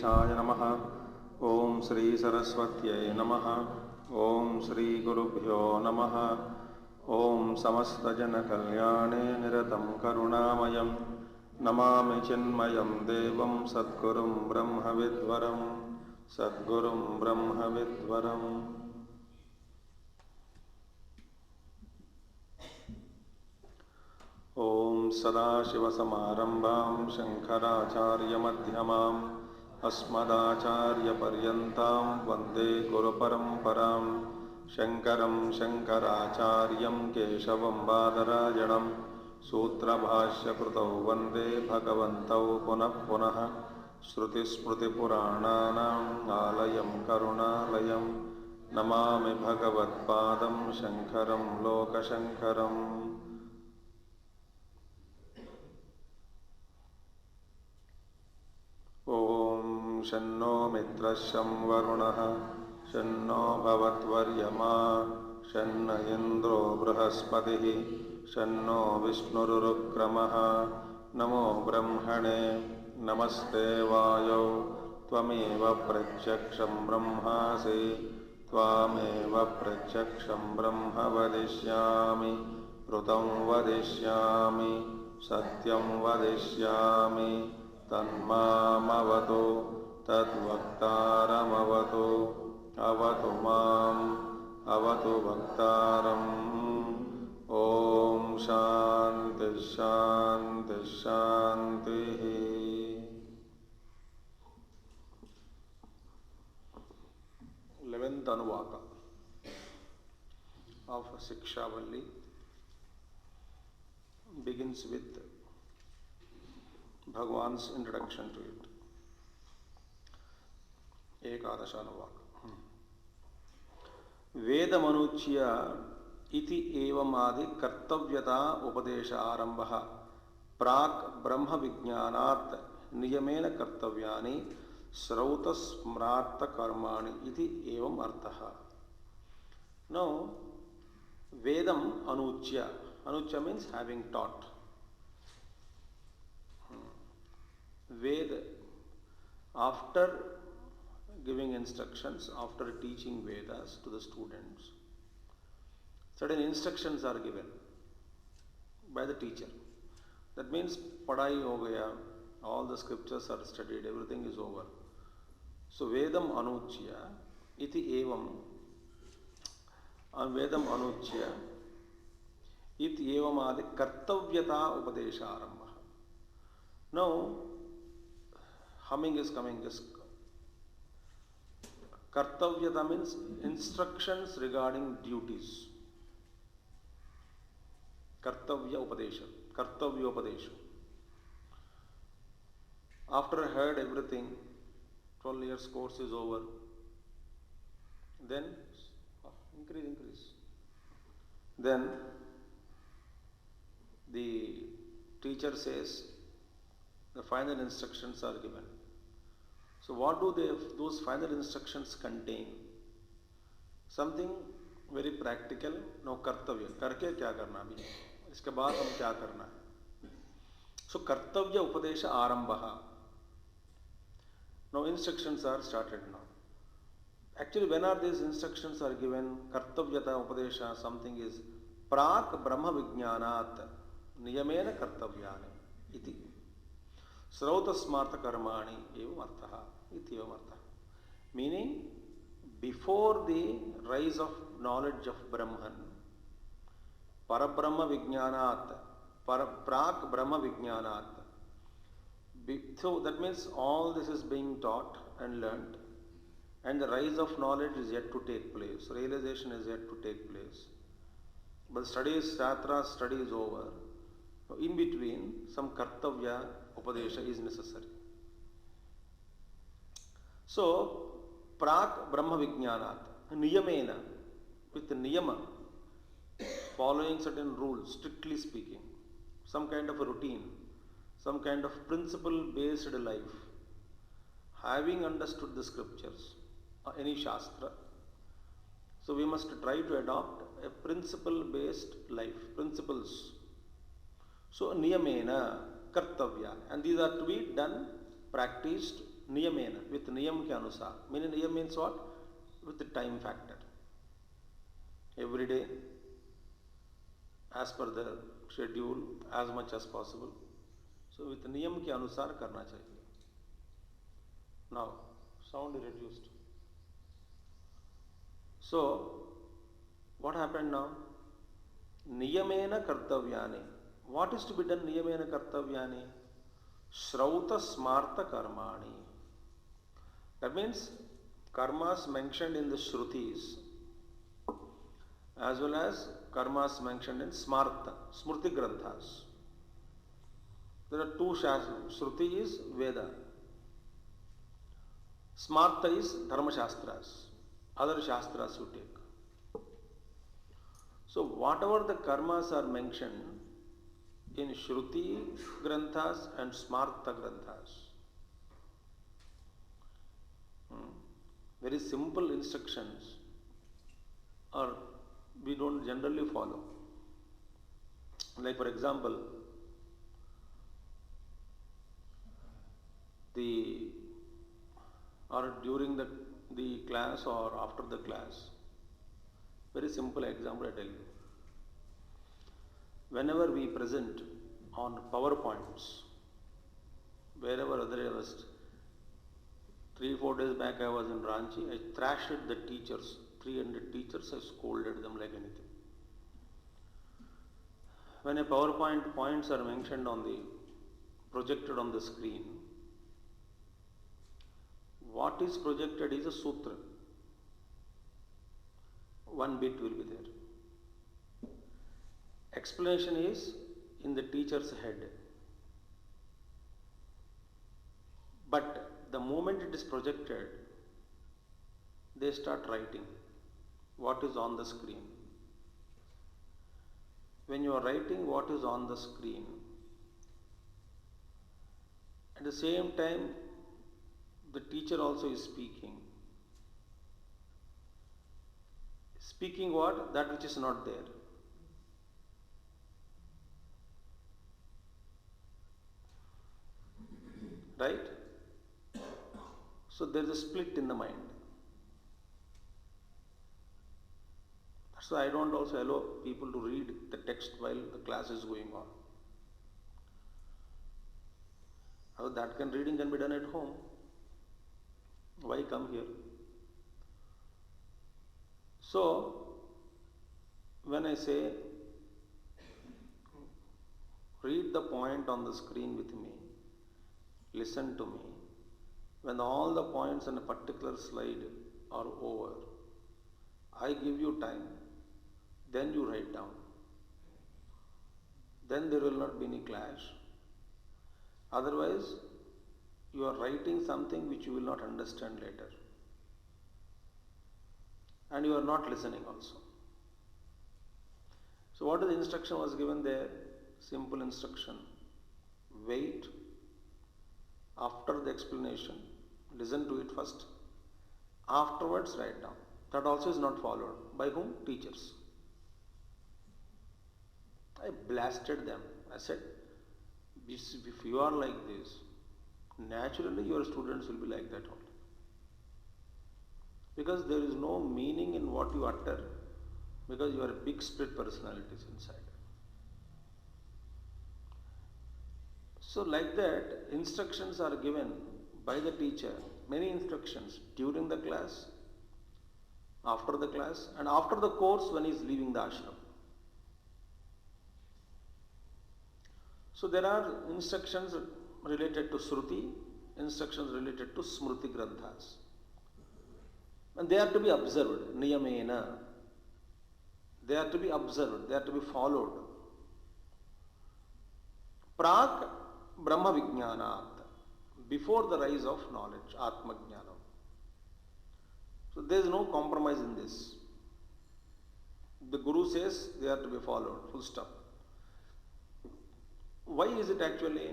गणेशाय नमः। ओम श्री सरस्वत्यै नमः। ओम श्री गुरुभ्यो नमः। ओम समस्तजनकल्याणे निरतं करुणामयं नमामि चिन्मयं देवं सद्गुरुं ब्रह्मविद्वरं सद्गुरुं ब्रह्मविद्वरम्। ओम सदाशिवसमारंभां शंकराचार्यमध्यमाम् अस्मदाचार्यपर्यन्तां वन्दे गुरुपरम्परां। शंकरं शंकराचार्यं केशवं बादरायणं सूत्रभाष्यकृतौ वन्दे भगवन्तौ पुनः पुनः। श्रुतिस्मृतिपुराणानाम् आलयं करुणालयं नमामि भगवत्पादं शंकरं लोकशंकरम्। ओम शन्नो मित्रशं वरुणः शन्नो भवत्वर्यमा शन्न इन्द्रो बृहस्पतिः शन्नो विष्णुरुक्रमः। नमो ब्रह्मणे नमस्ते वायौ त्वमेव प्रत्यक्षं ब्रह्मासि त्वामेव प्रत्यक्षं ब्रह्म वदिष्यामि ऋतं वदिष्यामि सत्यं वदिष्यामि तन्मामवतु तद्वक्तारमवतु अवतु माम् अवतु वक्तारम्। ओम शांति शांति शांतिः। 11th अनुवाक of Shikshavalli begins with Bhagwan's introduction to it. एकादशानुवाक। वेदमनुच्य इति एवमादि कर्तव्यता उपदेश आरंभः प्राक् ब्रह्म विज्ञानात् नियमेन कर्तव्यानि श्रौतस्मृत कर्माणि इति एवं अर्थः। Now Vedam anuच्य, anuच्य means having taught. Ved, after giving instructions, after teaching Vedas to the students, certain instructions are given by the teacher. That means padai ho gaya, all the scriptures are studied, everything is over. So Vedam anuच्य iti evam, Vedam anuच्य iti evam adi kartavyata upadesha arambha. Now humming is coming. This kartavyata means instructions regarding duties. Kartavya upadesha. Kartavya upadesha. After I heard everything, 12 years course is over. Then increase. Then the teacher says the final instructions are given. So what do those final instructions contain? Something very practical. Now kartavya, करके क्या करना भी, इसके बाद हम क्या करना है. So कर्तव्य उपदेश आरंभः. Now instructions are started now. Actually, when are these instructions are given? Kartavyata upadesha, something is प्राक् ब्रह्म विज्ञानात् नियमेन कर्तव्यानि इति. Srautasmartha karmani evam artha iti evam artha. Meaning, before the rise of knowledge of Brahman, Parabrahma Vijnanat, Prak Brahma Vijnanat. So that means all this is being taught and learnt, and the rise of knowledge is yet to take place, realization is yet to take place. But studies, Shastra study is over. In between, some Kartavya Upadesha is necessary. So, Prak Brahma Vijnanat, Niyamena, with Niyama, following certain rules, strictly speaking, some kind of a routine, some kind of principle-based life, having understood the scriptures, any Shastra. So, we must try to adopt a principle-based life, principles. So, Niyamena, Kartavya, and these are to be done, practiced, niyamena, with niyam ke anusar. Meaning niyam means what? With the time factor. Every day, as per the schedule, as much as possible. So with niyam ke anusar karna chahiye. Now, sound is reduced. So, what happened now? Niyamena kartavyani. What is to be done niyamena kartavyani? Shrauta smarta karmani. That means karmas mentioned in the Shrutis as well as karmas mentioned in Smarta, Smrti Granthas. There are two Shastras. Shruti is Veda. Smarta is Dharma Shastras. Other Shastras you take. So whatever the karmas are mentioned in Shruti Granthas and Smarta Granthas, very simple instructions are we don't generally follow. Like for example, during the class or after the class, very simple example I tell you. Whenever we present on PowerPoints, wherever other I was, 3-4 days back I was in Ranchi, I thrashed the teachers, 300 teachers, I scolded them like anything. When a PowerPoint points are mentioned projected on the screen, what is projected is a sutra. One bit will be there. Explanation is in the teacher's head. But the moment it is projected, they start writing what is on the screen. When you are writing what is on the screen, at the same time the teacher also is speaking. Speaking what? That which is not there. Right? So there is a split in the mind. So I don't also allow people to read the text while the class is going on. How reading can be done at home. Why come here? So, when I say, read the point on the screen with me, listen to me, when all the points on a particular slide are over, I give you time, then you write down. Then there will not be any clash. Otherwise, you are writing something which you will not understand later. And you are not listening also. So what is the instruction was given there? Simple instruction. Wait. After the explanation, listen to it first. Afterwards, write down. That also is not followed. By whom? Teachers. I blasted them. I said, if you are like this, naturally your students will be like that only. Because there is no meaning in what you utter, because you are big split personalities inside. So like that, instructions are given by the teacher, many instructions during the class, after the class, and after the course when he is leaving the ashram. So there are instructions related to Shruti, instructions related to Smrti Granthas. And they are to be observed, niyamena. They are to be observed, they are to be followed. Prak Brahma Vijnanat, before the rise of knowledge, Atma Jnanam. So there is no compromise in this. The Guru says they are to be followed, full stop. Why is it actually?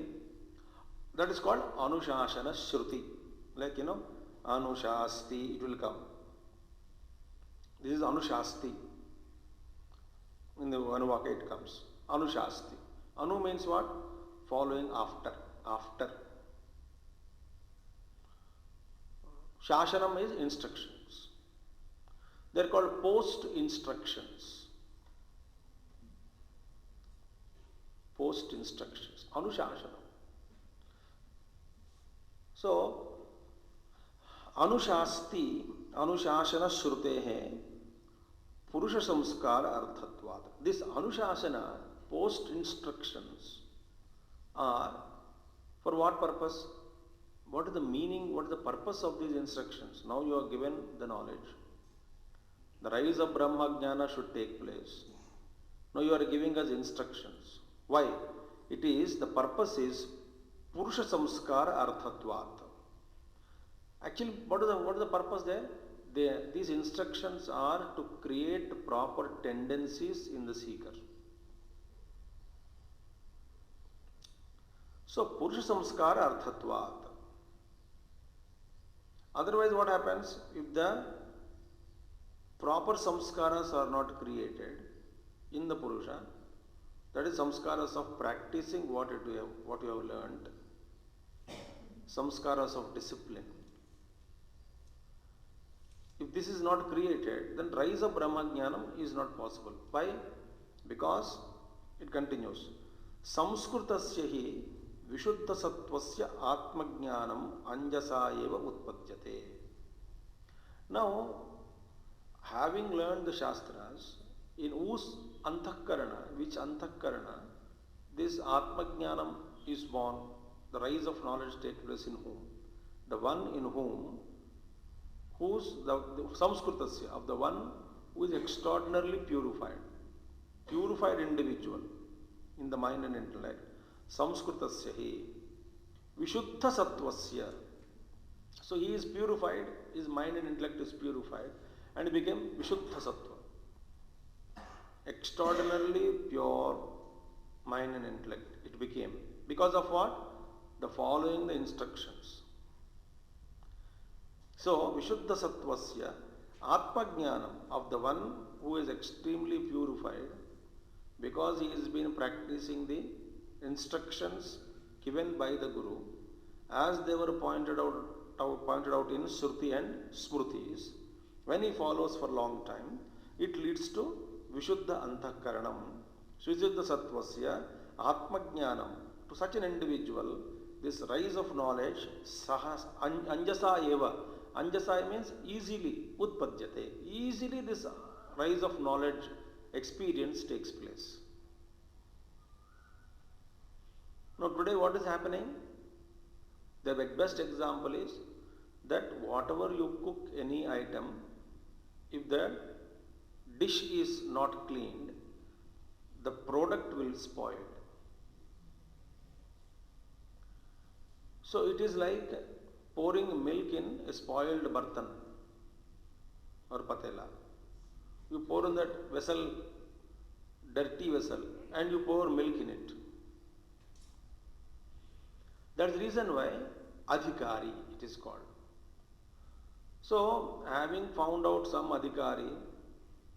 That is called Anushasana Shruti. Like, Anushasti, it will come. This is Anushasti. In the Anuvaka it comes. Anushasti. Anu means what? Following after. After. Shashanam is instructions. They are called post instructions. Post instructions. Anushashanam. So, Anushasti, Anushasana Shrutehe, Purusha Samskara Arthatvat. This Anushasana, post instructions, are for what purpose? What is the meaning? What is the purpose of these instructions? Now you are given the knowledge. The rise of Brahma Jnana should take place. Now you are giving us instructions. Why? It is, the purpose is Purusha Samskara Arthatvat. Actually, what is the purpose there? These instructions are to create proper tendencies in the seeker. So, Purusha Samskara Arthatvat. Otherwise, what happens? If the proper samskaras are not created in the Purusha, that is samskaras of practicing what you have learned, samskaras of discipline. If this is not created, then rise of Brahmajnanam is not possible. Why? Because it continues. Samskrutasya hi Vishuddha Sattvasya Atmajnanam Anjasa eva utpadyate. Now, having learned the Shastras, in whose Anthakarana, which Anthakarana, this Atmajnanam is born, the rise of knowledge takes place in whom? The one in whom, whose the Samskrutasya, of the one who is extraordinarily purified individual in the mind and intellect. Samskrutasya hi Vishuddha Sattvasya. So he is purified, his mind and intellect is purified, and he became Vishuddha Sattva. Extraordinarily pure mind and intellect it became. Because of what? The following the instructions. So, Vishuddha Sattvasya, Atmajnanam, of the one who is extremely purified, because he has been practicing the instructions given by the Guru, as they were pointed out in Shruti and Smrutis. When he follows for a long time, it leads to Vishuddha Antakaranam, Vishuddha Sattvasya, Atmajnanam. To such an individual, this rise of knowledge, Anjasa eva. Anjasa means easily, Utpadyate. Easily this rise of knowledge experience takes place. Now today what is happening? The best example is that whatever you cook any item, if the dish is not cleaned, the product will spoil. So it is like pouring milk in a spoiled bartan or patela. You pour in that vessel, dirty vessel, and you pour milk in it. That's the reason why Adhikari it is called. So, having found out some Adhikari,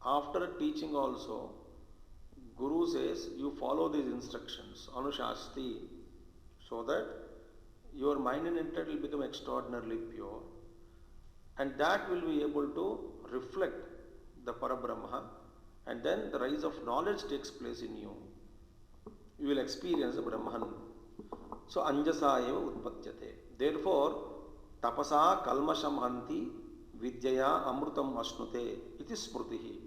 after teaching also, Guru says you follow these instructions, Anushasti, so that your mind and intellect will become extraordinarily pure, and that will be able to reflect the Parabrahma, and then the rise of knowledge takes place in you. You will experience the Brahman. So, Anjasa eva utpadyate. Therefore, tapasa kalmasham hanti vidyaya amrutam asnute iti smrutihi.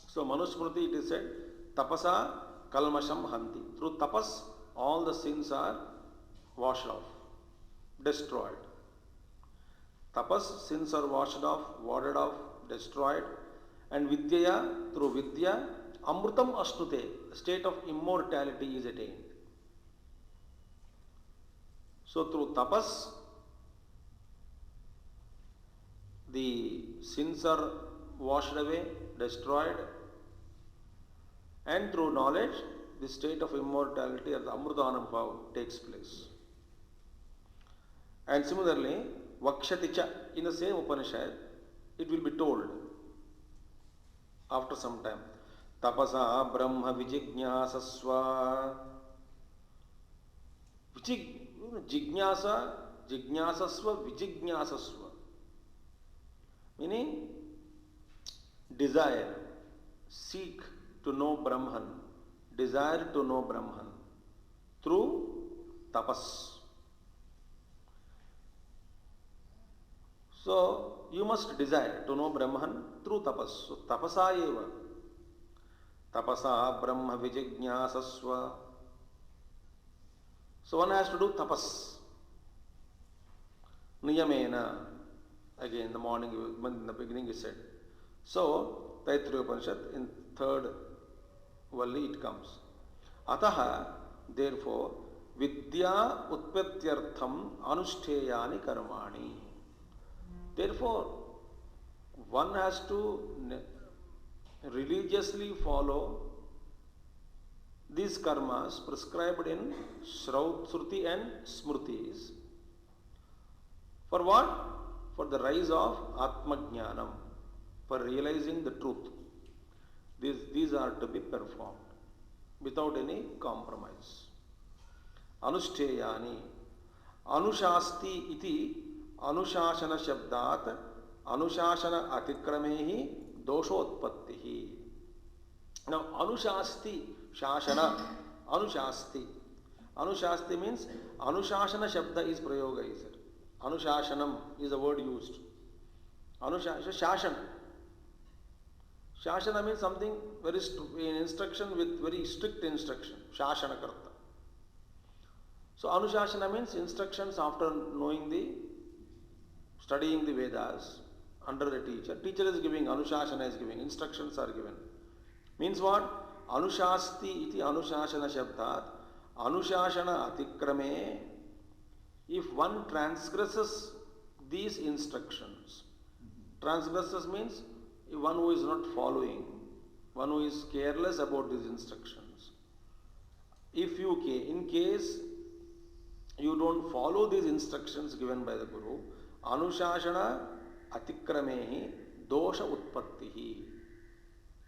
So, Manusmriti it is said, tapasa kalmasham hanti. Through tapas, all the sins are washed off, destroyed. Tapas, sins are washed off, warded off, destroyed. And Vidyaya, through Vidya, Amrutam Asnute, the state of immortality is attained. So through tapas, the sins are washed away, destroyed, and through knowledge, the state of immortality or the Amrutanambhav takes place. And similarly, Vakshaticha, in the same Upanishad, it will be told after some time, Tapasa Brahma Vijignyasasva. Jignasa, Jignasasva vijignasasva. Meaning, desire, seek to know Brahman, desire to know Brahman through tapas. So, you must desire to know Brahman through tapas. So, tapasa eva. Tapasa Brahma vijignasasva. So, one has to do tapas. Niyamena. Again, in the morning, in the beginning you said. So, Taittiriya Upanishad, in third valli it comes. Ataha, therefore, vidya utpatyartham anushtheyani karmani. Therefore, one has to religiously follow these karmas prescribed in Shruti and Smritis. For what? For the rise of Atma Jnanam, for realizing the truth. These are to be performed without any compromise. Anushteyani. Anushasti iti anushashana shabdat anushashana atikramehi doshotpattihi. Now, anushasti, shashana, anushasti. Anushasti means anushashana shabda is prayoga, is it? Anushashanam is the word used. Shashana. Shashana means something very in instruction with very strict instruction. Shashana karta. So Anushashana means instructions after knowing studying the Vedas under the teacher. Teacher is giving, Anushashana is giving, instructions are given. Means what? Anushasti iti anushashana shabdat. Anushashana atikrame. If one transgresses these instructions, transgresses means one who is not following, one who is careless about these instructions. In case you don't follow these instructions given by the Guru, anushashana atikramehi dosha utpattihi.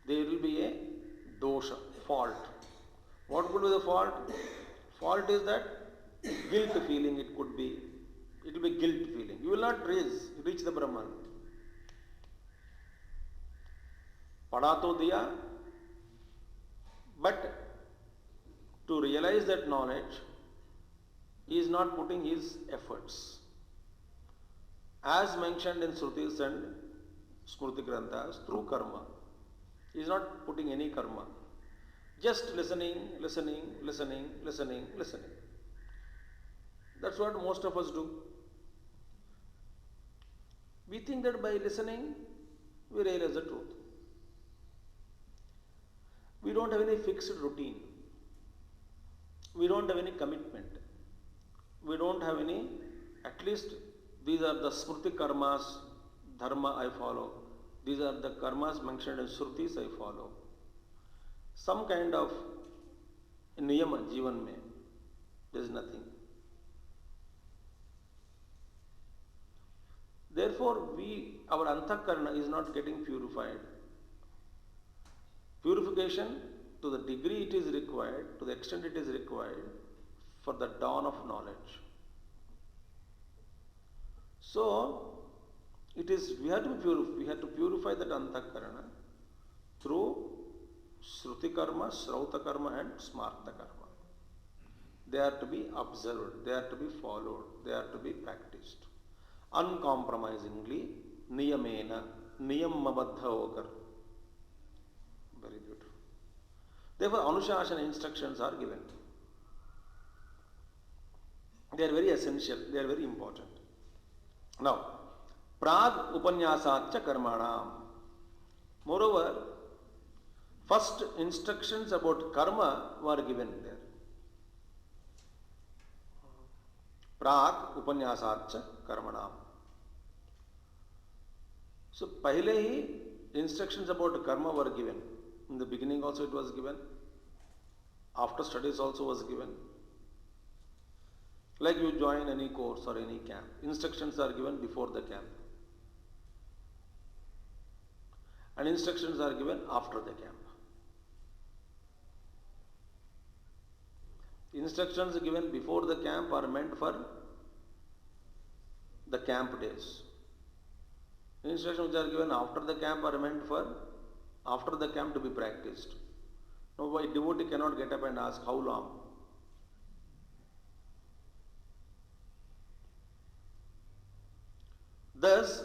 There will be a dosha, fault. What could be the fault? Fault is that guilt feeling, it will be guilt feeling. You will not reach the Brahman. Padato diya, but to realize that knowledge, he is not putting his efforts. As mentioned in Shrutis and Smriti Granthas, through karma. He is not putting any karma. Just listening. That's what most of us do. We think that by listening, we realize the truth. We don't have any fixed routine. We don't have any commitment. We don't have any, at least these are the Smriti karmas, dharma I follow. These are the karmas mentioned in Shrutis I follow. Some kind of niyama jivan mein. There is nothing. Therefore, our antakarana is not getting purified. Purification, to the degree it is required, to the extent it is required, for the dawn of knowledge. So, we have to purify that antakarana through Shruti karma, Shrauta karma and Smarta karma. They are to be observed, they are to be followed, they are to be practiced. Uncompromisingly, niyamena, niyamabadha hokar. Very beautiful. Therefore, Anushasana instructions are given. They are very essential, they are very important. Now, Prag Upanyasatcha Karmanam. Moreover, first instructions about karma were given there. Prag Upanyasatcha Karmanam. So, pahle hi instructions about karma were given. In the beginning also it was given. After studies also was given. Like you join any course or any camp. Instructions are given before the camp. And instructions are given after the camp. Instructions given before the camp are meant for the camp days. Instructions which are given after the camp are meant for after the camp to be practiced. No, why devotee cannot get up and ask how long. Thus,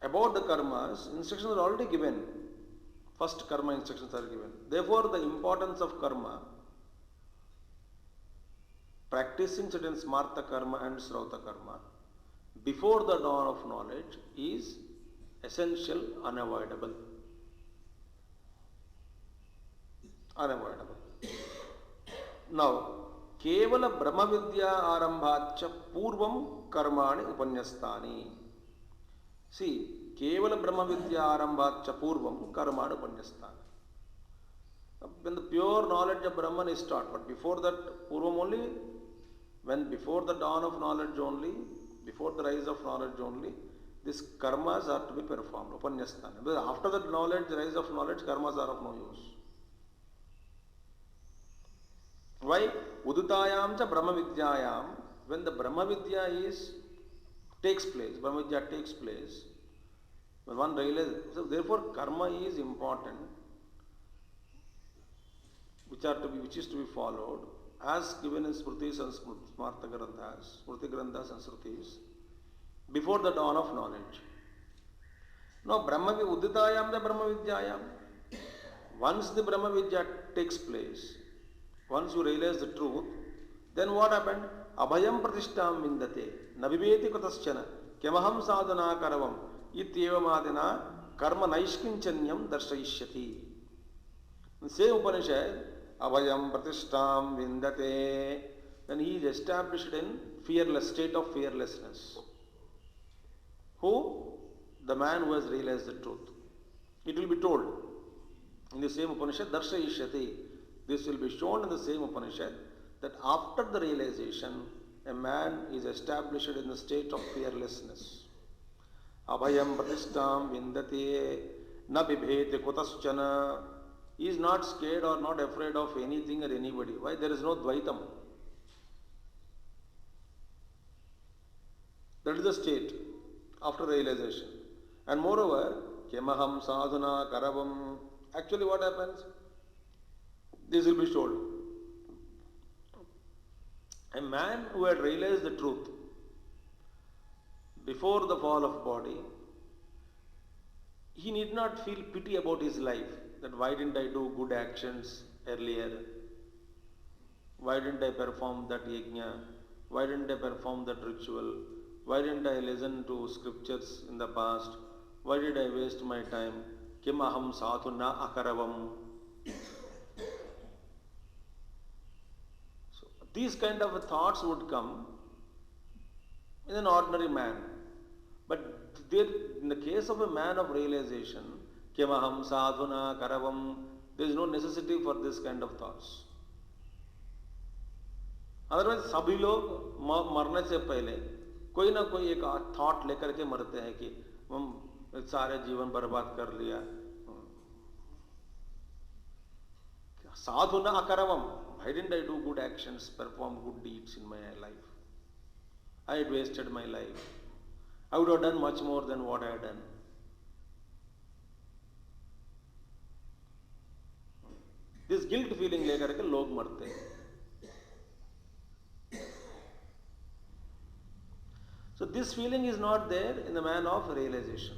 about the karmas, instructions are already given. First karma instructions are given. Therefore, the importance of karma, practicing certain smarta karma and srauta karma before the dawn of knowledge is essential, unavoidable. Unavoidable. Now, Kevala Brahma Vidya Arambhacha Purvam Karmani Upanyastani. See, Kevala Brahma Vidya Arambhacha Purvam Karmani Upanyastani. When the pure knowledge of Brahman is taught, but before that, Purvam only, when before the dawn of knowledge only, before the rise of knowledge only, these karmas are to be performed. Upanyastani. But after the knowledge, the rise of knowledge, karmas are of no use. Why? Udutayam cha Brahma Vidyayam, when the Brahma Vidya takes place, Brahma Vidya takes place, when one realizes, so therefore karma is important, which is to be followed, as given in Smritis and Smarta Granthas, Smriti Granthas and Srutis, before the dawn of knowledge. Now Brahma Uditayam the Brahma Vidyayam, once the Brahma Vidya takes place, once you realize the truth, then what happened? Abhayam pratishtam vindate, naviveti kutaschana, kemaham sadhana karavam, ityevamadina karma naishkinchanyam darshayishyati. In the same Upanishad, Abhayam pratishtam vindate, then he is established in state of fearlessness. Who? The man who has realized the truth. It will be told in the same Upanishad, darshayishyati. This will be shown in the same Upanishad that after the realization, a man is established in the state of fearlessness. Abhayam pratishtam vindate na bibhete kutaschana. He is not scared or not afraid of anything or anybody. Why? There is no dvaitam. That is the state after realization. And moreover, kemaham sadhana karavam. Actually what happens? This will be told. A man who had realized the truth before the fall of body, he need not feel pity about his life, that why didn't I do good actions earlier? Why didn't I perform that yajna? Why didn't I perform that ritual? Why didn't I listen to scriptures in the past? Why did I waste my time? Kim aham sadhuna akaravam. These kind of thoughts would come in an ordinary man. But there, in the case of a man of realization, Kemaham sadhuna karavam, there is no necessity for this kind of thoughts. Otherwise, सभी लोग मरने से पहले कोई ना कोई एक thought लेकर के मरते हैं कि हम सारे जीवन बर्बाद कर लिया. Sadhuna akaravam. Why didn't I do good actions, perform good deeds in my life? I had wasted my life. I would have done much more than what I had done. This guilt feeling लेकर के लोग मरते हैं. So this feeling is not there in the man of realization.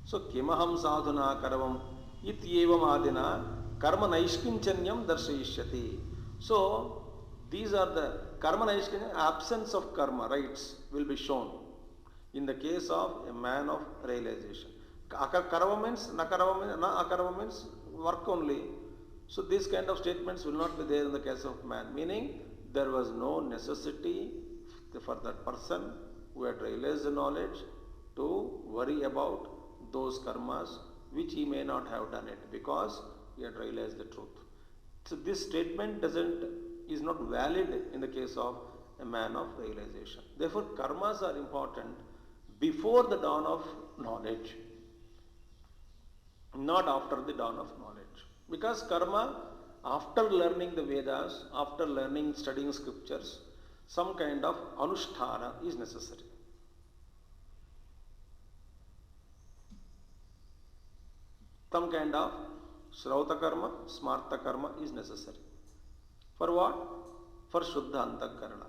So kimaham sadhuna karavam ityevam adina karma naishkinchanyam darshayishyati. So these are the karma naishkinyam, absence of karma rights will be shown in the case of a man of realization. Karma means na akarava means work only. So these kind of statements will not be there in the case of man, meaning there was no necessity for that person who had realized the knowledge to worry about those karmas which he may not have done it because he had realized the truth. So this statement is not valid in the case of a man of realization. Therefore, karmas are important before the dawn of knowledge, not after the dawn of knowledge. Because karma, after learning the Vedas, after studying scriptures, some kind of anusthana is necessary. Some kind of Shrauta karma, Smarta karma is necessary. For what? For Shuddha Antakarana.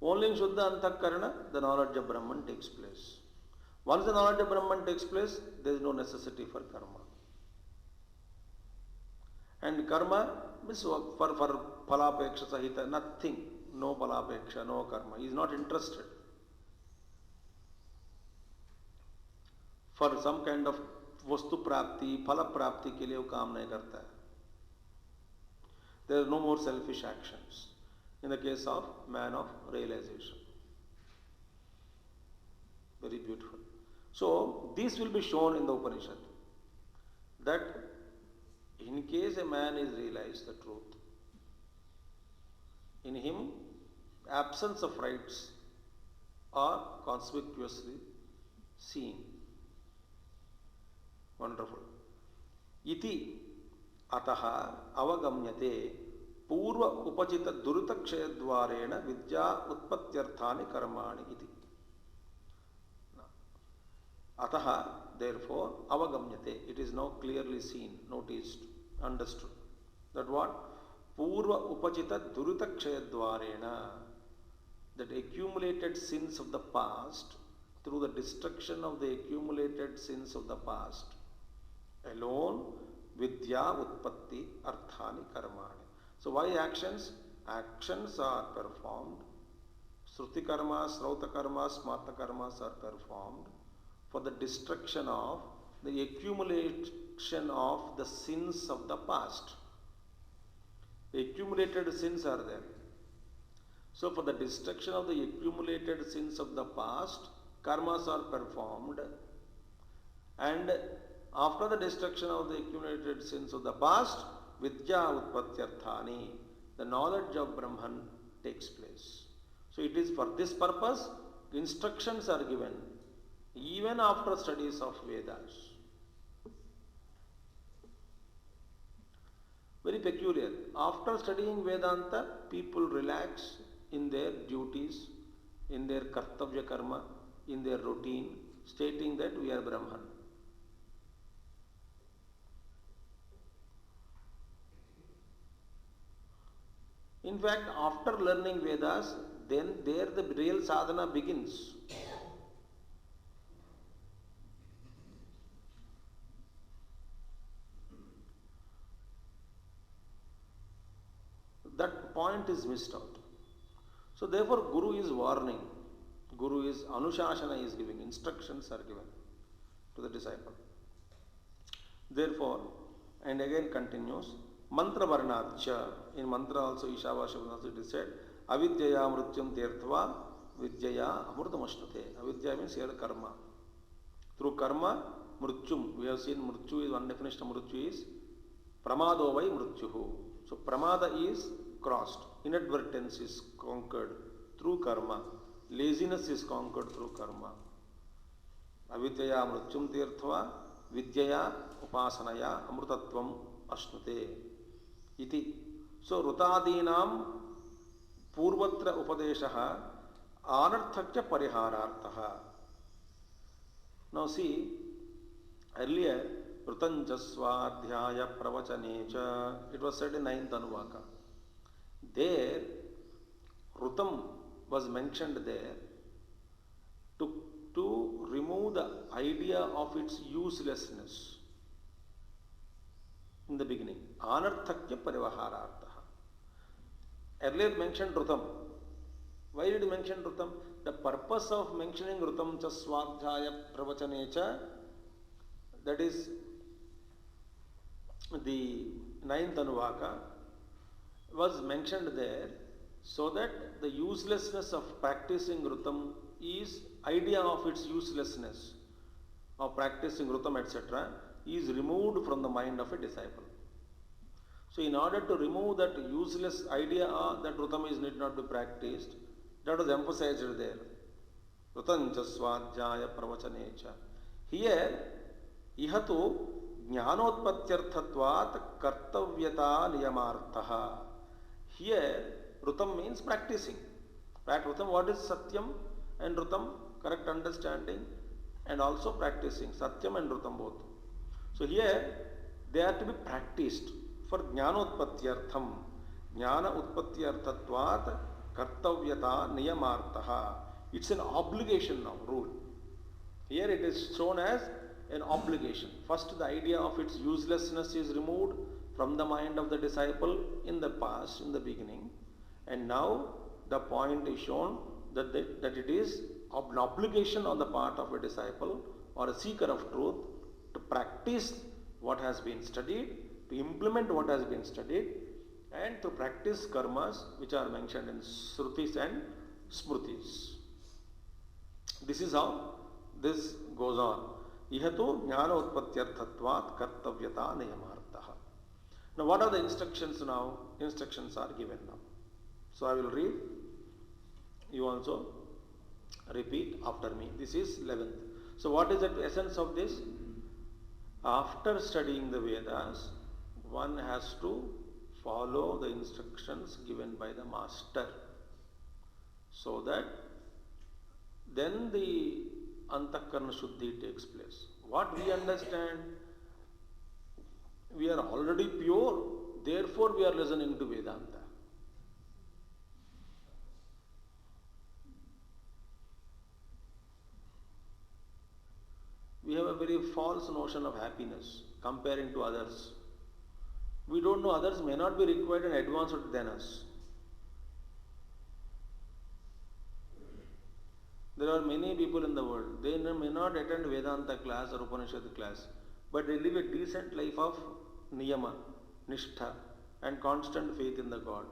Only in Shuddha Antakarana the knowledge of Brahman takes place. Once the knowledge of Brahman takes place, there is no necessity for karma. And karma means for phalapeksha sahita, nothing, no phalapeksha, no karma. He is not interested. For some kind of वस्तु प्राप्ति फल प्राप्ति के लिए वो काम नहीं करता है. There are no more selfish actions in the case of man of realization. Very beautiful. So this will be shown in the Upanishad that in case a man is realized the truth, in him absence of rights are conspicuously seen. Wonderful. Iti ataha avagamyate purva upachita durita dvarena vidya utpatyarthani karmani iti. Ataha, therefore, avagamyate. It is now clearly seen, noticed, understood. That what? Purva upachita durita dvarena. That accumulated sins of the past, through the destruction of the accumulated sins of the past, alone vidya utpatti arthani karmani. So why actions? Actions are performed. Shruti karmas, Shrauta karmas, Smarta karmas are performed for the destruction of the accumulation of the sins of the past. The accumulated sins are there. So for the destruction of the accumulated sins of the past, karmas are performed, and after the destruction of the accumulated sins of the past, vidya utpatyarthani, the knowledge of Brahman takes place. So it is for this purpose instructions are given even after studies of Vedas. Very peculiar. After studying Vedanta, people relax in their duties, in their kartavya karma, in their routine, stating that we are Brahman. In fact, after learning Vedas, then there the real sadhana begins. That point is missed out. So therefore Guru is warning. Guru is Anushasana is giving, instructions are given to the disciple. Therefore, and again continues, Mantra Varnachya, in mantra also Ishavasya it is said, Avidyaya Mrutyam Tirtva Vidyaya Amrutamashtate. Avidya means here karma. Through karma, Mrutyum, we have seen Mrutyu is one definition of Mrutyu is Pramado vai Mrutyuhu. So Pramada is crossed, inadvertence is conquered through karma, laziness is conquered through karma. Avidyaya Mrutyum Tirtva Vidyaya Upasanaya Amrutatvam Ashnute. Iti. So Rutadinam Purvatra Upadeshaha Anarthakya Parihararthaha. Now see, earlier Rutancha Swadhyaya Pravachane, it was said in 9th Anuvaka. There Rutam was mentioned there to remove the idea of its uselessness in the beginning. Anarthakya Parivahararthaha. Earlier mentioned Rutam. Why did he mention Rutam? The purpose of mentioning Rutam cha Swadhyaya Pravachanecha, that is the 9th Anuvaka, was mentioned there so that the uselessness of practicing Rutam is, idea of its uselessness of practicing Rutam etc. is removed from the mind of a disciple. So in order to remove that useless idea that Rutam is need not be practiced, that was emphasized there. Rutancha Swadhyaya Pravachanecha. Here, ihatu jnanotpatyarthatvat kartavyata niyamarthaha. Here, Rutam means practicing. Ruttam, what is Satyam and Rutam? Correct understanding and also practicing Satyam and Rutam both. So here they are to be practiced for Jnanotpatyartham. Jnana Utpatyarthatvat Kartavyata Niyamartaha. It's an obligation now, rule. Here it is shown as an obligation. First, the idea of its uselessness is removed from the mind of the disciple in the past, in the beginning. And now the point is shown that it is an obligation on the part of a disciple or a seeker of truth to practice what has been studied, to implement what has been studied, and to practice karmas which are mentioned in Shrutis and Smrutis. This is how this goes on. Ihatu jnana utpatyarthatvat kartavyata niyamartaha. Now what are the instructions now? Instructions are given now. So I will read. You also repeat after me. This is 11th. So what is the essence of this? After studying the Vedas, one has to follow the instructions given by the master, so that then the Antakarna Shuddhi takes place. What we understand, we are already pure, therefore we are listening to Vedanta. We have a very false notion of happiness comparing to others. We don't know, others may not be required and advanced than us. There are many people in the world, they may not attend Vedanta class or Upanishad class, but they live a decent life of niyama, nishtha, and constant faith in the God.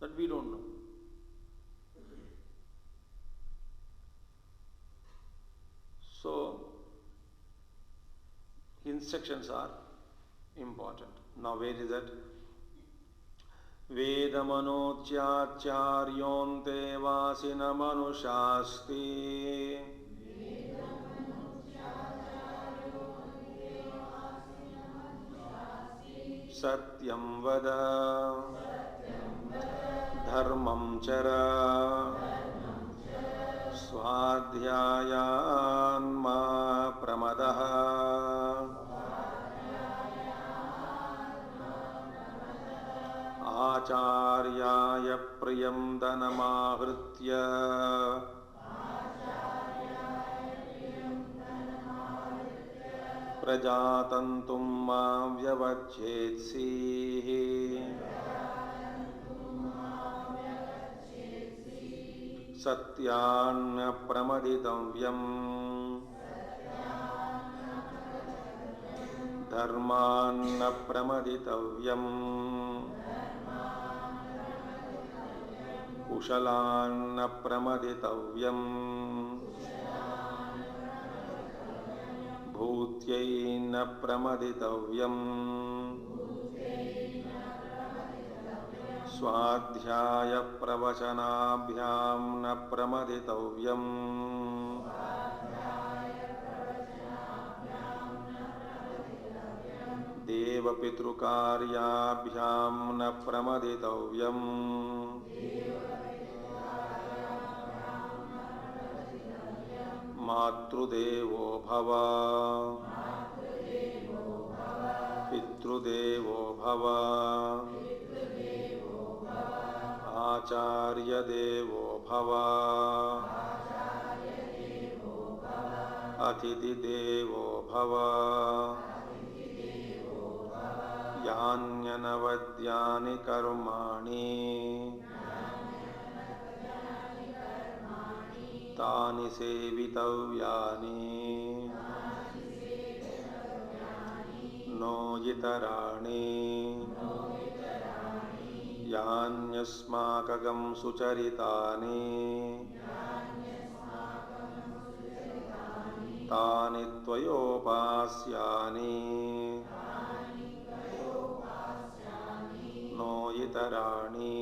That we don't know. So, instructions are important. Now, where is that? Vedamanochyaccharyonte vasinamanusasti satyam vada dharmam chara swadhyayan ma pramadaha आचार्याय प्रियं धनमाहृत्य प्रजातन्तुं मां व्यवच्छेत्सीः सत्यान्न प्रमदितव्यम् धर्मान्न प्रमदितव्यम् कुशलान्न प्रमदितव्यम् भूत्यै न प्रमदितव्यम् स्वाध्याय प्रवचनाभ्यां न प्रमदितव्यम् देवपितृकार्याभ्यां न प्रमदितव्यम् मातृदेवो भव पितृदेवो भव आचार्यदेवो भव अतिथिदेवो भव यान्यनवद्यानि कर्माणि तानि सेवितव्यानि नो इतराणि यान्यस्माकं सुचरितानि तानि त्वयोपास्यानि नो इतराणि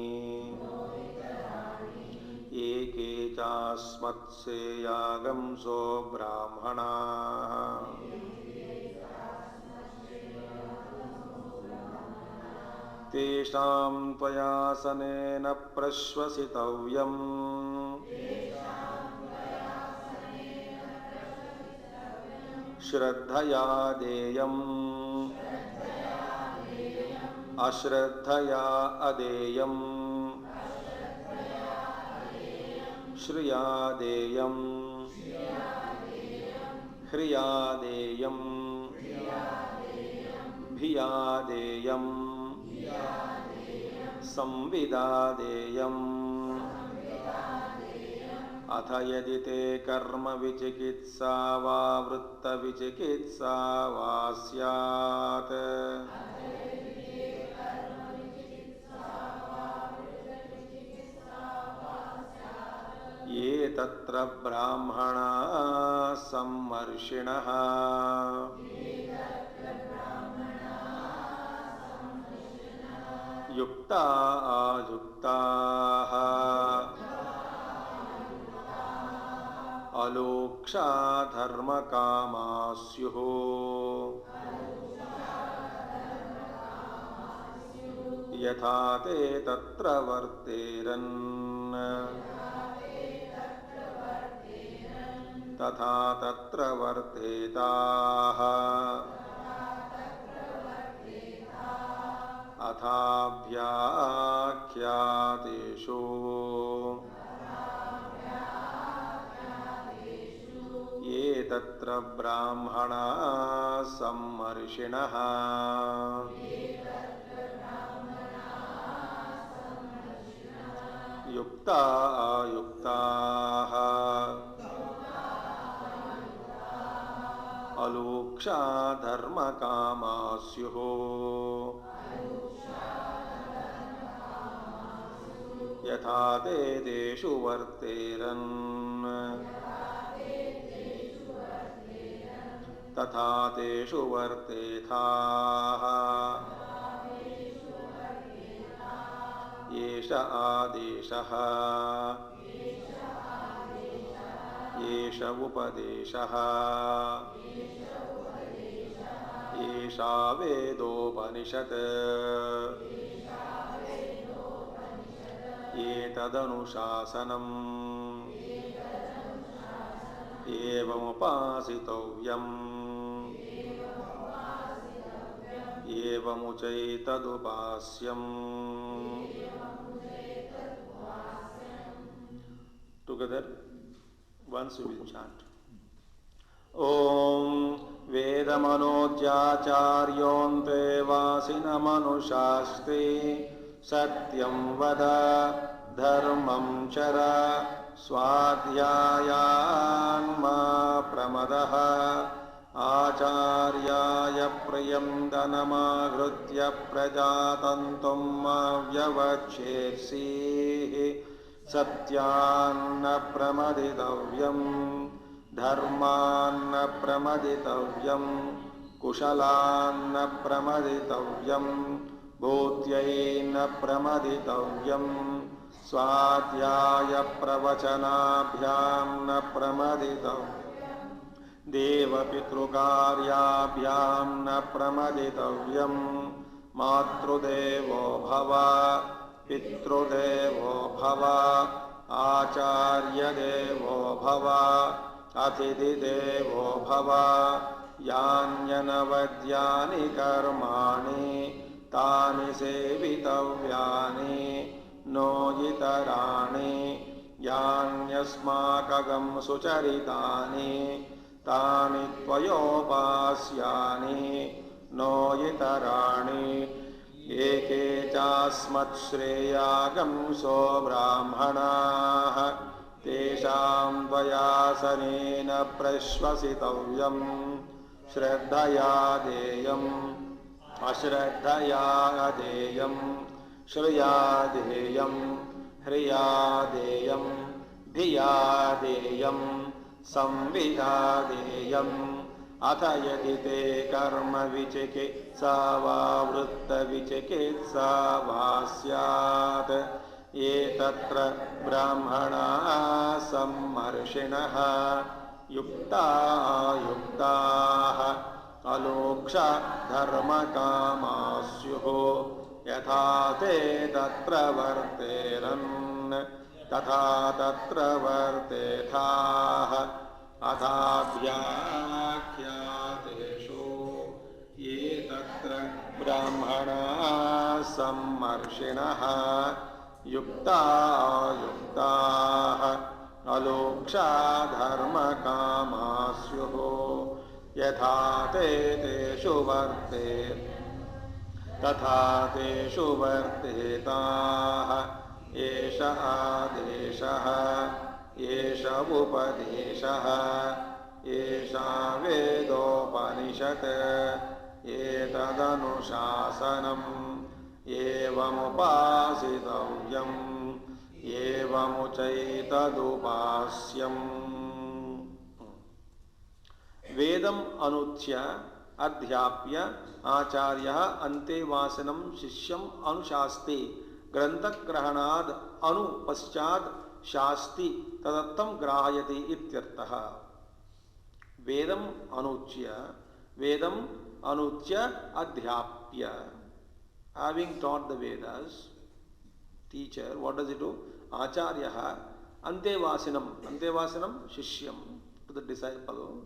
एके चास्मत्सेयागंसो ब्राह्मणाः तेषां त्वयासनेन प्रश्वसितव्यम् श्रद्धया देयम् अश्रद्धया अदेयम् श्रिया देयम् ह्रिया देयम् भिया देयम् संविदा देयम् अथ यदि ते कर्म विचिकित्सा वा वृत्त विचिकित्सा वा स्यात् ये तत्र ब्राह्मणा सम्मर्षिणः युक्ता अयुक्ताः अलोक्षा धर्मकामा स्युः यथा ते तत्र वर्तेरन् तथा तत्र वर्तेताः अथाभ्याख्यातेषु ये तत्र ब्राह्मणा सम्मर्षिणः युक्ता अयुक्ताः अलोक्षा धर्मकामा स्युः यथा ते तेषु वर्तेरन् तथा तेषु वर्तेथाः एष आदेशः एष उपदेशः एषा वेदोपनिषत् एतदनुशासनम् एवमुपासितव्यम् एवमुचैतदुपास्यम् Together, once we will chant. Om Vedamanojacharyontve Vasinamanushasti Satyam Vada Dharmam Chara Swadhyayanma Pramadaha Acharyaya Priyam Danamaghrutya Prajatantum Vyavachetsi Satyanna Pramaditavyam Dharmanna Pramaditavyam Kushalanna Pramaditavyam Bhutyaina Pramaditavyam Swadhyaya Pravachanabhyam Na Pramaditavyam Devapitrukaryabhyam Na Pramaditavyam Matrudevo Bhava Pitrudevo Bhava Acharya Devo Bhava Athithi Devo Bhava Yanyanavadyani Karmani Tani Sevitavyani No Yitarani Yanyasmakagam Sucharitani Tani Tvayopasyani No Yitarani Eke chasmat shreyagam so brahmanah Tesham tvayasanena prashvasitavyam Shraddhaya deyam Ashraddhaya adeyam Shriya deyam Hriya deyam Bhiya deyam Samvida deyam अथ यदि ते कर्म विचिकित्सा वा वृत्त विचिकित्सा वा स्यात् ये तत्र ब्राह्मणा सम्मर्षिणः युक्ता युक्ताः अलोक्षा धर्मकामा स्युः यथा ते तत्र वर्तेरन् तथा तत्र वर्तेथाः अथाभ्याख्यातेषु ये तत्र ब्राह्मणाः सम्मर्षिणः युक्ता युक्ताः अलोक्षा धर्मकामाः स्युः यथा ते तेषु वर्ते तथा तेषु वर्तेताः एष आदेशः एष उपदेशः एषा वेदोपनिषत् एतदनुशासनम् एवमुपासितव्यम् एवमुचैतदुपास्यम् वेदम अनुच्य अध्याप्य आचार्यः अन्तेवासनं शिष्यम् अनुशास्ति ग्रंथग्रहणाद अनु पश्चात् शास्ति तदत्तं ग्राहयति इत्यर्थः। वेदम अनुच्य अध्याप्य, having taught the Vedas, teacher, what does he do? Acharyah antevasanam shishyam, to the disciple.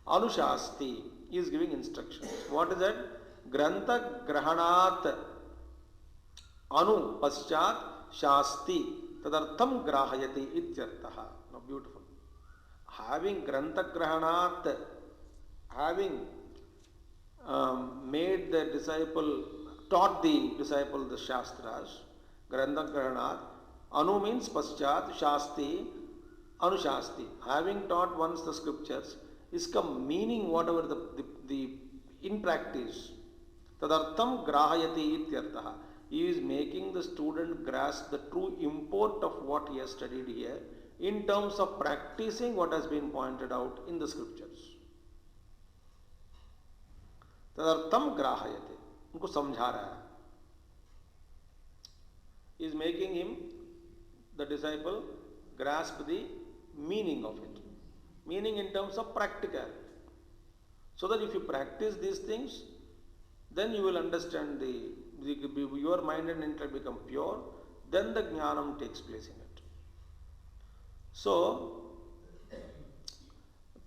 Anushasti, he is giving instructions. What is that? Grantha grahanat anu paschat shasti tadartham grahayati ityartaha. Now beautiful. Having grantha grahanat, having made the disciple, taught the disciple the shastras, grantha grahanat, anu means paschat, shasti, anushasti. Having taught once the scriptures, इसका meaning whatever the in practice तदर्थम ग्राहयति इत्यर्थः. He is making the student grasp the true import of what he has studied here in terms of practising what has been pointed out in the scriptures. तदर्थम ग्राहयति, उनको समझा रहा है. Is making him the disciple grasp the meaning of it. Meaning in terms of practical, so that if you practice these things, then you will understand your mind and intellect become pure, then the jnanam takes place in it. So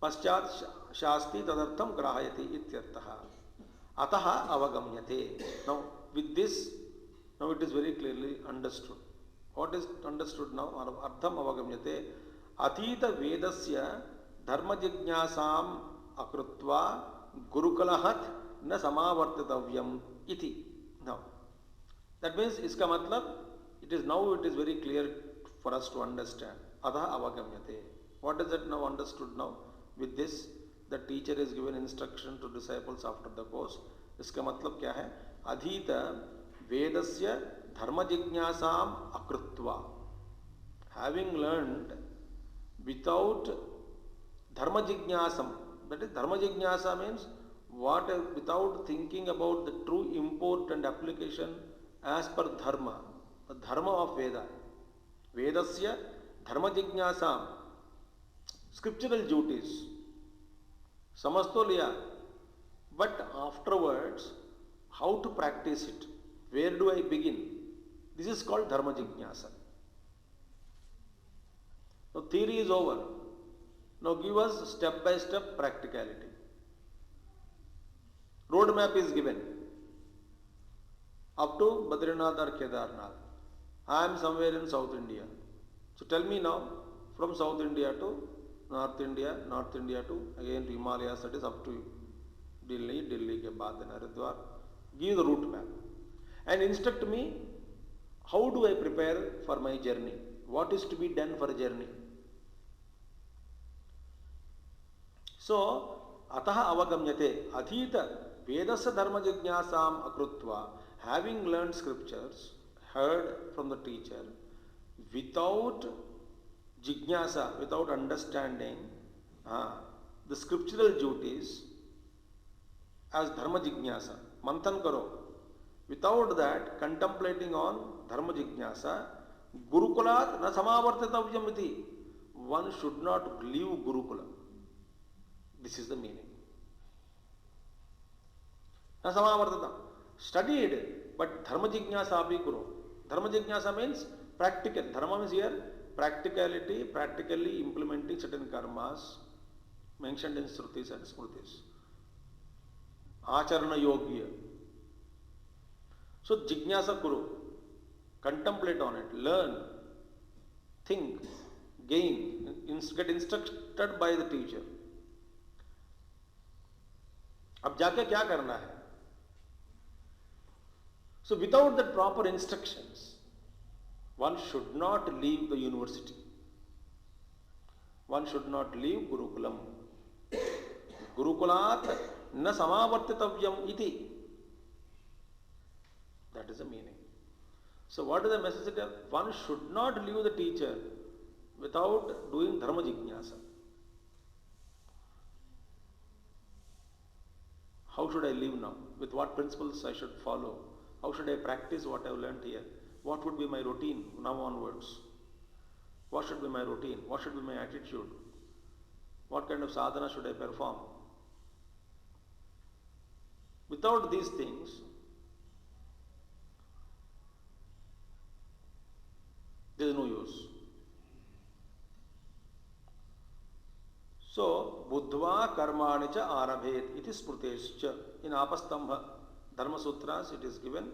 paschat shasti tadartham grahayati ityartha ataha avagamyate. Now with this, now it is very clearly understood. What is understood now? Artham avagamyate. Atita vedasya धर्म जिज्ञासाम अकृत्वा गुरुकुलहत न समावर्तितव्यम इति. Now that means, इसका मतलब it is very clear for us to understand. अतः अवगम्यते. What is it now understood? Now with this the teacher is given instruction to disciples after the course. इसका मतलब क्या है? अधीत वेदस्य धर्म जिज्ञासाम अकृत्वा, having learned without Dharma jignasam, that is dharma jignasa means what, without thinking about the true import and application as per dharma, the dharma of Veda. Vedasya dharma jignasam, scriptural duties, samajh to liya, but afterwards how to practice it, where do I begin? This is called dharma jignasa. Now theory is over. Now give us step by step practicality. Road map is given up to Badrinath or Kedarnath. I am somewhere in South India. So tell me now, from South India to North India to again to Himalayas, that is up to you. Delhi ke baad then Haridwar. Give the route map and instruct me how do I prepare for my journey. What is to be done for a journey? So, ataha avagamyate, adhita vedasya dharma jignasam akrutva, having learned scriptures, heard from the teacher, without jignasa, without understanding the scriptural duties as dharma jignasa, manthan karo. Without that, contemplating on dharma jignasa, gurukulat na samavartitavyam iti. One should not leave Gurukula. This is the meaning. Na samavartita. studied, but dharma jignasa bhi karo. Dharma jignasa means practical. Dharma means here practicality, practically implementing certain karmas mentioned in Shrutis and Smritis. Acharana yogya. So jignasa kuru. Contemplate on it, learn, think, gain, get instructed by the teacher. अब जाके क्या करना है? So without the proper instructions, one should not leave the university. One should not leave Gurukulam. Gurukulat na samavartitavyam iti. That is the meaning. So what is the message? One should not leave the teacher without doing dharma jignasa. How should I live now? With what principles I should follow? How should I practice what I have learned here? What would be my routine now onwards? What should be my routine? What should be my attitude? What kind of sadhana should I perform? Without these things, there is no use. So, buddhva karmani cha arabhet iti smrutescha. In Apastambha Dharma Sutras it is given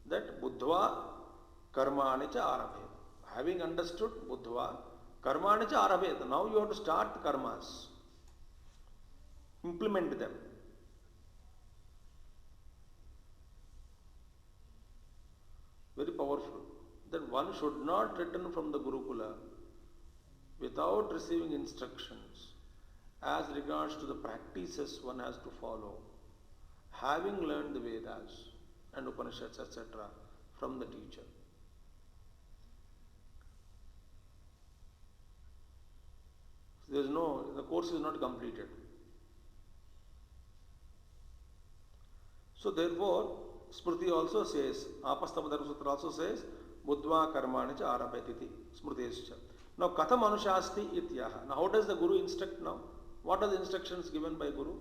that buddhva karmani cha arabhet. Having understood buddhva karmani cha arabhet, now you have to start the karmas. Implement them. Very powerful. That one should not return from the Gurukula without receiving instructions as regards to the practices one has to follow, having learned the Vedas and Upanishads, etc., from the teacher. The course is not completed. So therefore, Smriti also says, Apastava Dharma Sutra also says, Buddhva karmani cha arabhetiti smrtescha. Now, katham anushasti ityaha. Now, how does the Guru instruct now? What are the instructions given by Guru?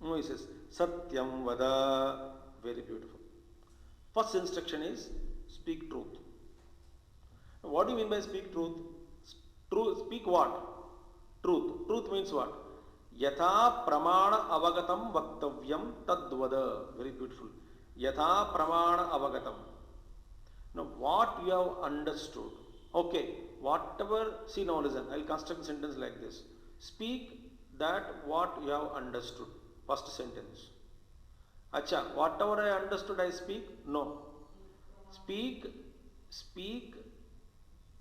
No, he says, Satyam vada. Very beautiful. First instruction is, speak truth. Now, what do you mean by speak truth? Truth, speak what? Truth. Truth means what? Yatha pramana avagatam vaktavyam tadvada. Very beautiful. Yatha pramana avagatam. Now, what you have understood. Okay, whatever, see now listen, I will construct a sentence like this. Speak that what you have understood. First sentence. Acha, whatever I understood I speak? No. Speak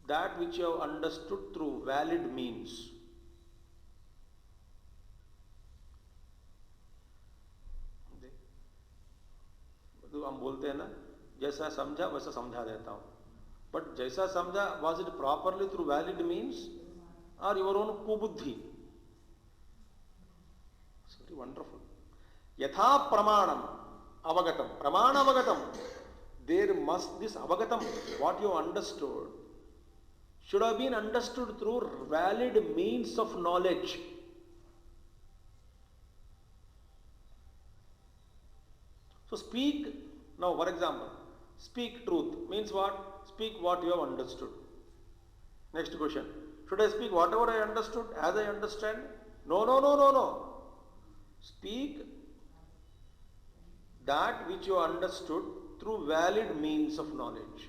that which you have understood through valid means. तो हम बोलते हैं ना, जैसा समझा वैसा समझा देता हूं. बट जैसा समझा, was it properly through valid means or your own kubuddhi? It's very wonderful. Yatha pramanam avagatam. Pramana avagatam. There must this avagatam, what you understood, should have been understood through valid means of knowledge. So speak, now for example, speak truth means what? Speak what you have understood. Next question. Should I speak whatever I understood as I understand? No. Speak that which you understood through valid means of knowledge.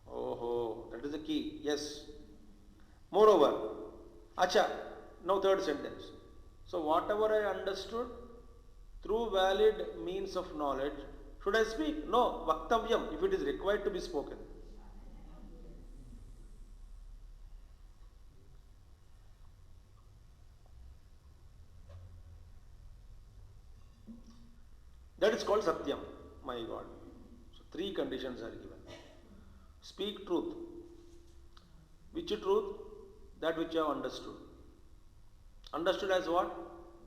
Oh, that is the key. Yes. Moreover, acha, now third sentence. So whatever I understood through valid means of knowledge, should I speak? No, vaktavyam, if it is required to be spoken. That is called satyam, my God. So 3 conditions are given. Speak truth. Which truth? That which you have understood. Understood as what?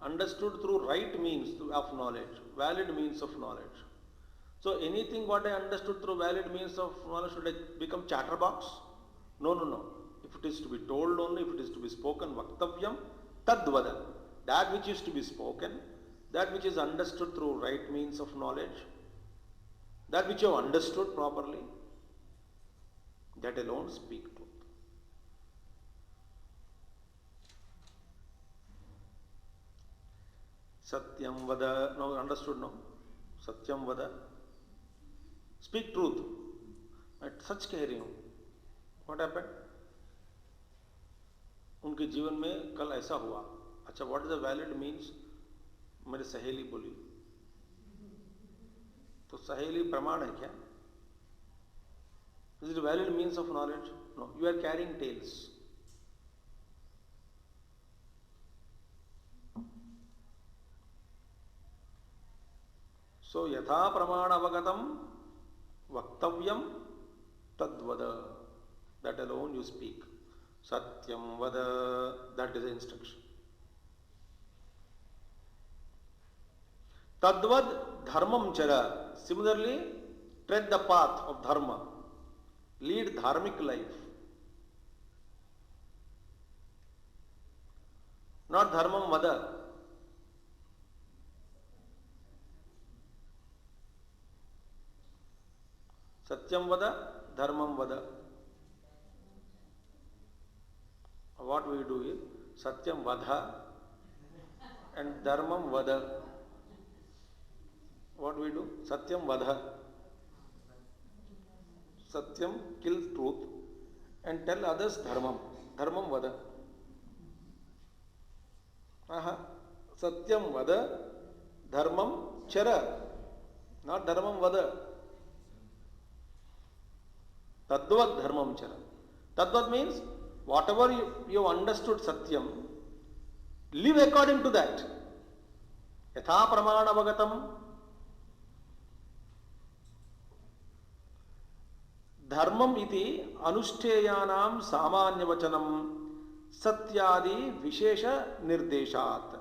Understood through right means of knowledge, valid means of knowledge. So anything what I understood through valid means of knowledge, should I become chatterbox? No. If it is to be told only, if it is to be spoken, vaktavyam tadvada. that which is to be spoken, that which is understood through right means of knowledge, that which you have understood properly, that alone speak truth. Satyam vada, now understood now? Satyam vada, speak truth. At सच कह रही हूँ. What happened? उनके जीवन में कल ऐसा हुआ. अच्छा, what is the valid means? मेरी सहेली बोली. तो सहेली प्रमाण है क्या? Is it a valid means of knowledge? No. You are carrying tales. So यथा प्रमाण अवगतम वक्तव्यम तद्वद. That alone you speak. Satyam vada, that is the instruction. Tadvad dharmam chara. Similarly, tread the path of dharma. Lead dharmic life. Not dharmam vada. Satyam vada, dharmam vada. What we do is Satyam Vadha and Dharmam Vada. What we do? Satyam Vadha. Satyam, kill truth and tell others Dharmam. Dharmam Vada. Satyam Vada, Dharmam Chara. Not Dharmam Vada. Tadvat Dharmam Chara. Tadvat means whatever you understood Satyam, live according to that. Yatha pramana avagatam. Dharmam iti anushtheyanam samanya vachanam satyadi vishesha nirdeshat.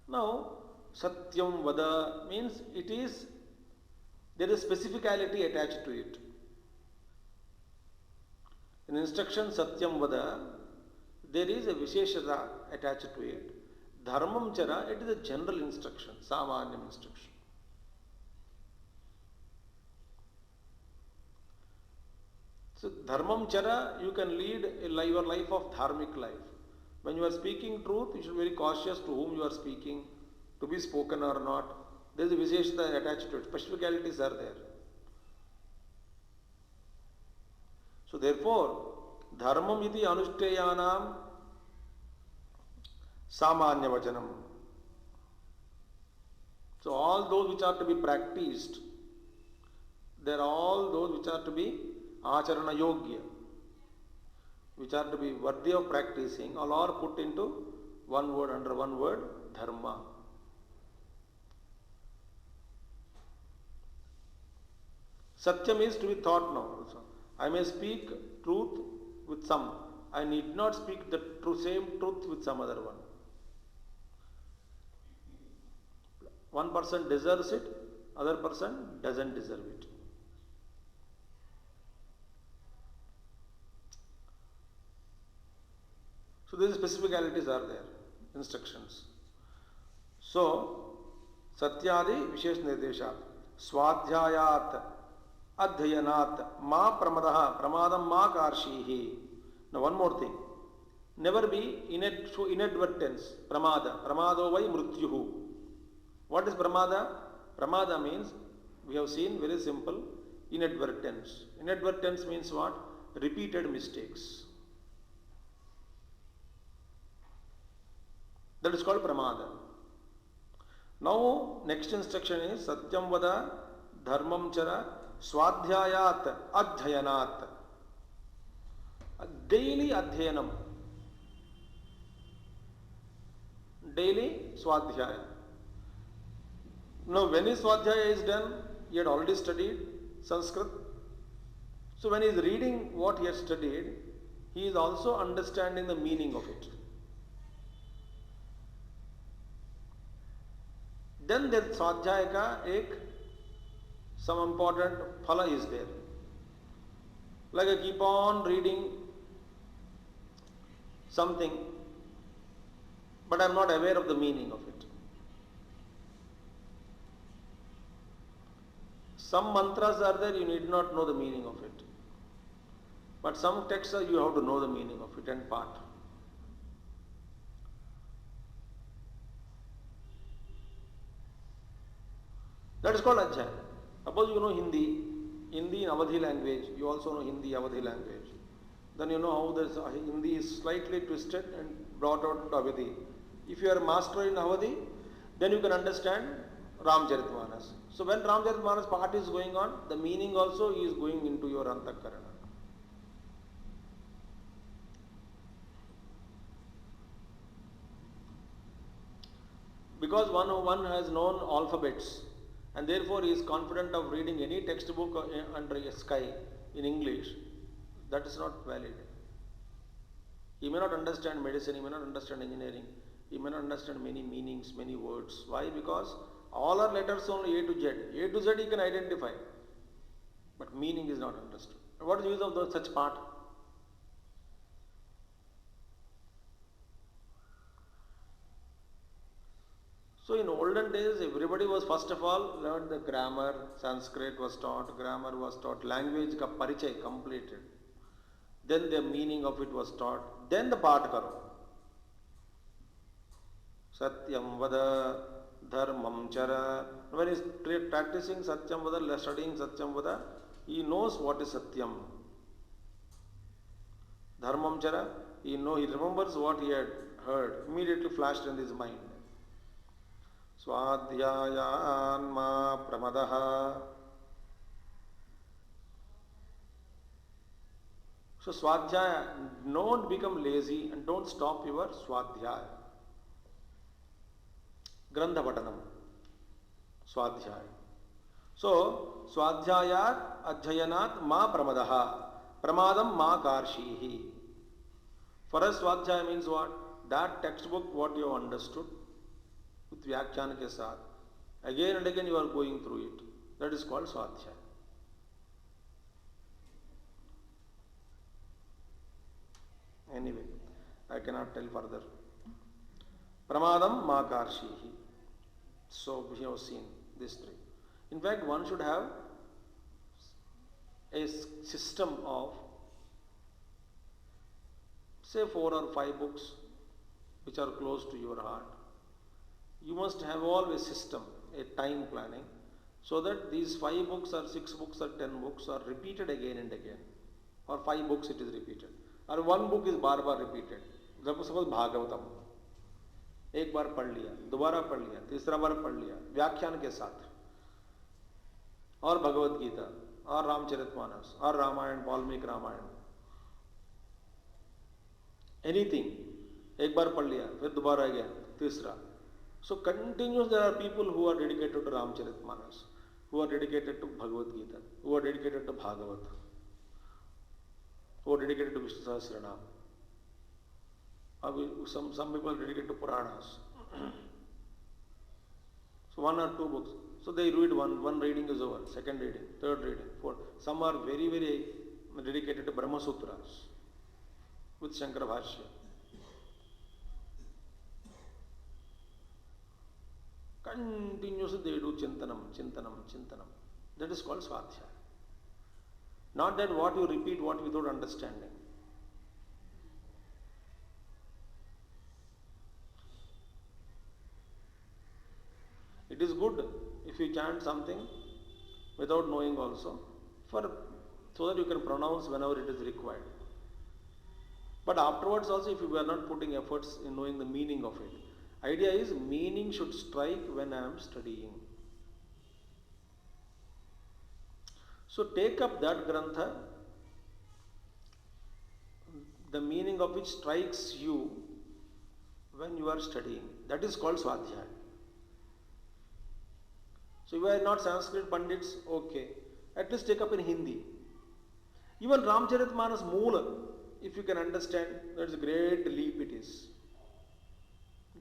Now, Satyam vada means there is specificality attached to it. In instruction Satyam vada, there is a Visheshata attached to it. Dharmam chara, it is a general instruction, Samanyam instruction. So Dharmam chara, you can lead your life of dharmic life. When you are speaking truth, you should be very cautious to whom you are speaking, to be spoken or not. There is a Visheshata attached to it. Specificalities are there. So therefore, dharmam iti anushtheyanam samanya vachanam. So all those which are to be practiced, they are all those which are to be acharana yogya, which are to be worthy of practicing, all are put into one word, under one word, dharma. Satyam is to be thought now also. I may speak truth with some. I need not speak the same truth with some other one. One person deserves it, other person doesn't deserve it. So these specificalities are there, instructions. So, Satyadi Vishesh Nirdesha, Swadhyayat Adhyayanat Ma Pramadaha, Pramadam Ma Karshihi. Now one more thing. Never be inadvertence. Pramada. Pramado vai mrutyuhu. What is pramada? Pramada means, we have seen, very simple, inadvertence. Inadvertence means what? Repeated mistakes. That is called pramada. Now, next instruction is Satyam Vada, Dharmam Chara, Swadhyayat, Adhyayanat. Daily Adhyanam. Daily Swadhyaya. Now, when his Swadhyaya is done, he had already studied Sanskrit. So, when he is reading what he has studied, he is also understanding the meaning of it. Then that Swadhyaya ka some important phala is there. Like I keep on reading something but I am not aware of the meaning of it. Some mantras are there, you need not know the meaning of it. But some texts are, you have to know the meaning of it and part. That is called Ajay. Suppose you know Hindi in Awadhi language, you also know Hindi, Awadhi language. Then you know how this Hindi is slightly twisted and brought out to Awadhi. If you are a master in Awadhi, then you can understand Ramcharitmanas. So when Ramcharitmanas part is going on, the meaning also is going into your Antakarana. Because one has known alphabets and therefore he is confident of reading any textbook under a sky in English, that is not valid. He may not understand medicine, he may not understand engineering, he may not understand many meanings, many words. Why? Because all are letters only A to Z. A to Z he can identify, but meaning is not understood. What is the use of such part? So in olden days, everybody was first of all learned the grammar, Sanskrit was taught, language ka parichay completed. Then the meaning of it was taught. Then the part karo. Satyam vada, dharmam chara. When he is practicing Satyam vada, studying Satyam vada, he knows what is Satyam. Dharmam chara, he remembers what he had heard, immediately flashed in his mind. Swadhyayanma pramadaha. So Swadhyaya, don't become lazy and don't stop your Swadhyaya. Grantha Patanam. Swadhyaya. So Swadhyayat Adhyayanat ma pramadaha. Pramadam ma karshihi. For us Swadhyaya means what? That textbook what you have understood with Vyakhyana ke saath. Again and again you are going through it. That is called Swadhyaya. Anyway, I cannot tell further. Pramadam ma karshihi. So we have seen these three. In fact, one should have a system of say 4 or 5 books which are close to your heart. You must have always system, a time planning, so that these 5 books or 6 books or 10 books are repeated again and again. Or 5 books it is repeated. Or 1 book is bar bar repeated. Suppose Bhagavatam एक बार पढ़ लिया, दोबारा पढ़ लिया, तीसरा बार पढ़ लिया, व्याख्यान के साथ. और भगवत गीता, और रामचरितमानस, और रामायण, वाल्मीकि रामायण. Anything. एक बार पढ़ लिया, फिर दोबारा गया, तीसरा. So continuous there are people who are dedicated to Ramcharitmanas, who are dedicated to Bhagavad Gita, who are dedicated to Bhagavat, who are dedicated to Vishnu Sahasranam. Some people are dedicated to Puranas. So 1 or 2 books. So they read one reading is over, second reading, third reading, fourth. Some are very, very dedicated to Brahma Sutras with Shankara Bhashya. Continuously they do Chintanam. That is called Swadhyaya. Not that what you repeat, what without understanding. It is good if you chant something without knowing also, so that you can pronounce whenever it is required. But afterwards also, if you are not putting efforts in knowing the meaning of it, idea is meaning should strike when I am studying. So take up that grantha, the meaning of which strikes you when you are studying. That is called Swadhyaya. So you are not Sanskrit Pandits, okay. At least take up in Hindi. Even Ramcharitmanas Moola, if you can understand, that is a great leap it is.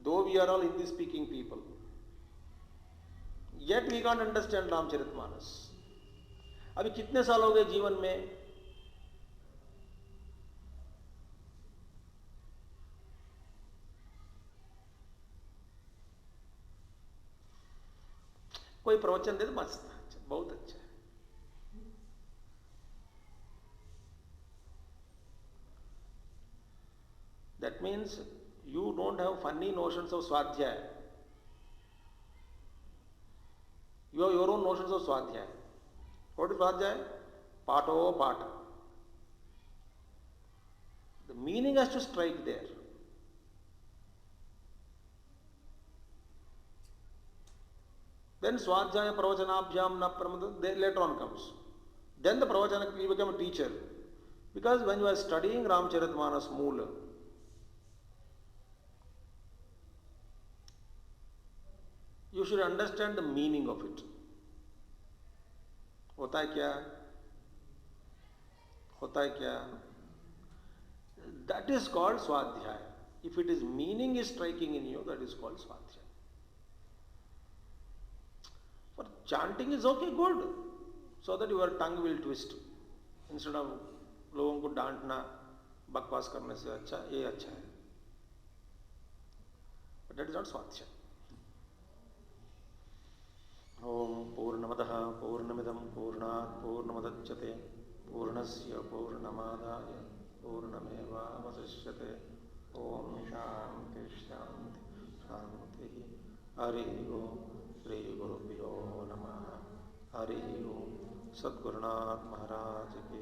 Though we are all Hindi speaking people, yet we can't understand Ramcharitmanas. अभी कितने साल हो गए जीवन में? प्रवचन दे तो मस्त, बहुत अच्छा है। That means you don't have funny notions of Swadhyaya. You have your own notions of Swadhyaya. What is Swadhyaya? Pato Pata. The meaning has to strike there. Then Swadhyaya Pravachanabhyam na Pramada later on comes. Then the Pravachana, you become a teacher. Because when you are studying Ramcharitmanas Moola, you should understand the meaning of it. होता है क्या? होता है क्या? That is called Swadhyaya. If it is meaning is striking in you, that is called Swadhyaya. For chanting is okay, good, so that your tongue will twist. Instead of लोगों को डांटना, बकवास करने से अच्छा ये अच्छा है. But that is not Swadhyaya. ओम पूर्णमदः पूर्णमिदं पूर्णात् पूर्णमुदच्यते पूर्णस्य पूर्णमादाय पूर्णमेवावशिष्यते. ओम शांति शांति शांति. हरि ओम. श्री गुरुभ्यो नमः. हरि ओम. सद्गुरुनाथ महाराज की